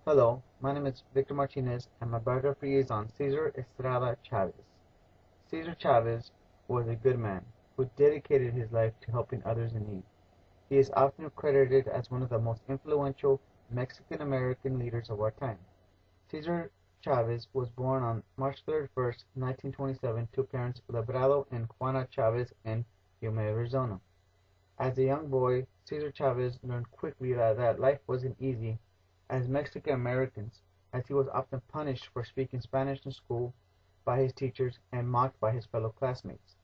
Hello, my name is Victor Martinez, and my biography is on Cesar Chavez. Cesar Chavez was a good man who dedicated his life to helping others in need. He is often credited as one of the most influential Mexican-American leaders of our time. Cesar Chavez was born on March 31st, 1927, to parents Librado and Juana Chavez in Yuma, Arizona. As a young boy, Cesar Chavez learned quickly that life wasn't easy as Mexican Americans, as he was often punished for speaking Spanish in school by his teachers and mocked by his fellow classmates.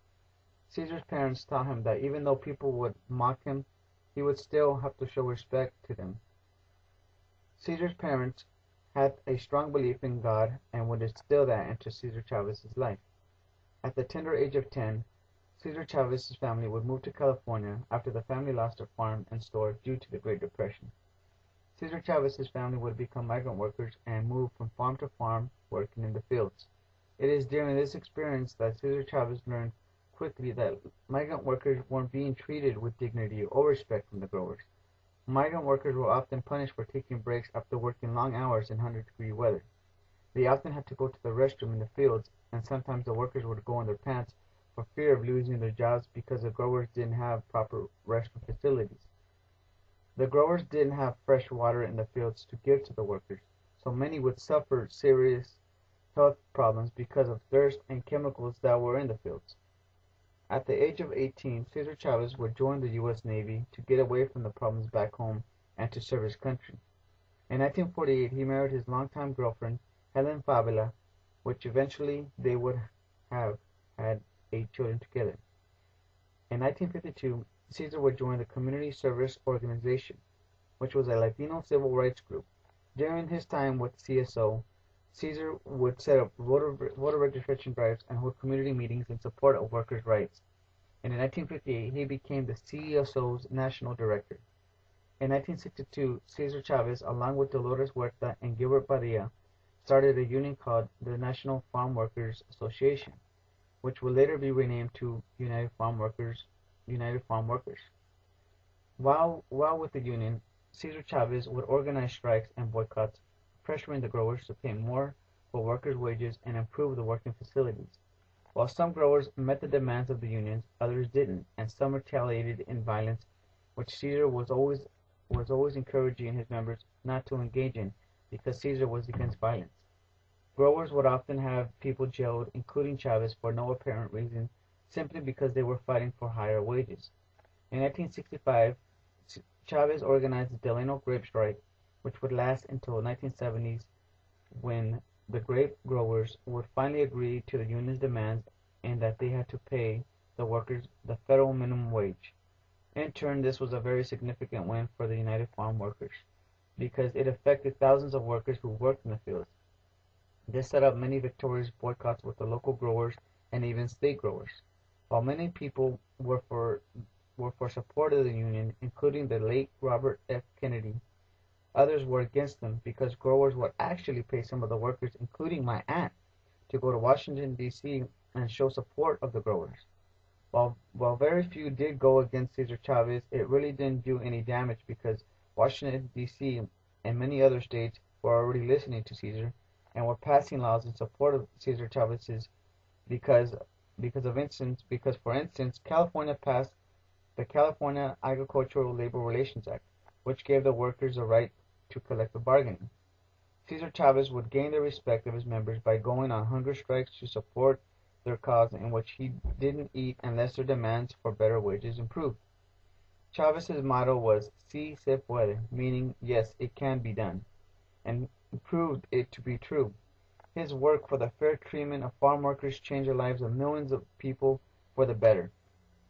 Cesar's parents taught him that even though people would mock him, he would still have to show respect to them. Cesar's parents had a strong belief in God and would instill that into Cesar Chavez's life. At the tender age of 10, Cesar Chavez's family would move to California after the family lost their farm and store due to the Great Depression. Cesar Chavez's family would become migrant workers and move from farm to farm, working in the fields. It is during this experience that Cesar Chavez learned quickly that migrant workers weren't being treated with dignity or respect from the growers. Migrant workers were often punished for taking breaks after working long hours in 100-degree weather. They often had to go to the restroom in the fields, and sometimes the workers would go in their pants for fear of losing their jobs because the growers didn't have proper restroom facilities. The growers didn't have fresh water in the fields to give to the workers, so many would suffer serious health problems because of thirst and chemicals that were in the fields. At the age of 18, Cesar Chavez would join the U.S. Navy to get away from the problems back home and to serve his country. In 1948, he married his longtime girlfriend, Helen Favela, which eventually they would have had 8 children together. In 1952, Cesar would join the Community Service Organization, which was a Latino civil rights group. During his time with CSO, Cesar would set up voter registration drives and hold community meetings in support of workers' rights. And in 1958, he became the CSO's national director. In 1962, Cesar Chavez, along with Dolores Huerta and Gilbert Padilla, started a union called the National Farm Workers Association, which would later be renamed to United Farm Workers. While with the union, Cesar Chavez would organize strikes and boycotts, pressuring the growers to pay more for workers' wages and improve the working facilities. While some growers met the demands of the unions, others didn't, and some retaliated in violence, which Cesar was always encouraging his members not to engage in, because Cesar was against violence. Growers would often have people jailed, including Chavez, for no apparent reason, simply because they were fighting for higher wages. In 1965, Chavez organized the Delano grape strike, which would last until the 1970s, when the grape growers would finally agree to the union's demands and that they had to pay the workers the federal minimum wage. In turn, this was a very significant win for the United Farm Workers, because it affected thousands of workers who worked in the fields. This set up many victorious boycotts with the local growers and even state growers. While many people were for support of the union, including the late Robert F. Kennedy, others were against them because growers would actually pay some of the workers, including my aunt, to go to Washington, D.C. and show support of the growers. While very few did go against Cesar Chavez, it really didn't do any damage because Washington, D.C. and many other states were already listening to Cesar and were passing laws in support of Cesar Chavez's because for instance, California passed the California Agricultural Labor Relations Act, which gave the workers a right to collective bargaining. Cesar Chavez would gain the respect of his members by going on hunger strikes to support their cause, in which he didn't eat unless their demands for better wages improved. Chavez's motto was "Si se puede," meaning yes, it can be done, and proved it to be true. His work for the fair treatment of farm workers changed the lives of millions of people for the better.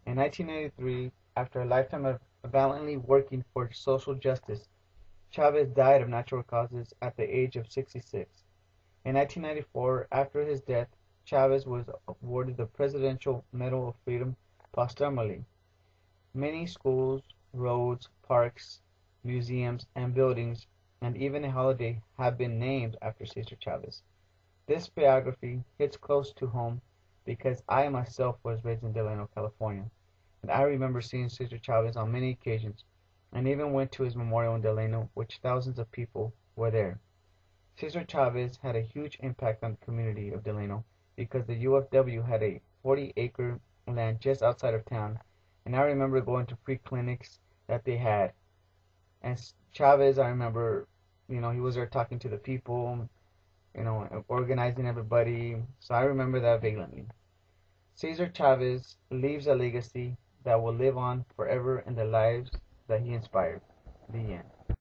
In 1983, after a lifetime of valiantly working for social justice, Chavez died of natural causes at the age of 66. In 1994, after his death, Chavez was awarded the Presidential Medal of Freedom posthumously. Many schools, roads, parks, museums, and buildings, and even a holiday have been named after Cesar Chavez. This biography hits close to home because I myself was raised in Delano, California, and I remember seeing Cesar Chavez on many occasions, and even went to his memorial in Delano, which thousands of people were there. Cesar Chavez had a huge impact on the community of Delano because the UFW had a 40-acre land just outside of town, and I remember going to free clinics that they had. And Chavez, I remember, he was there talking to the people, organizing everybody. So I remember that vaguely. Cesar Chavez leaves a legacy that will live on forever in the lives that he inspired. The end.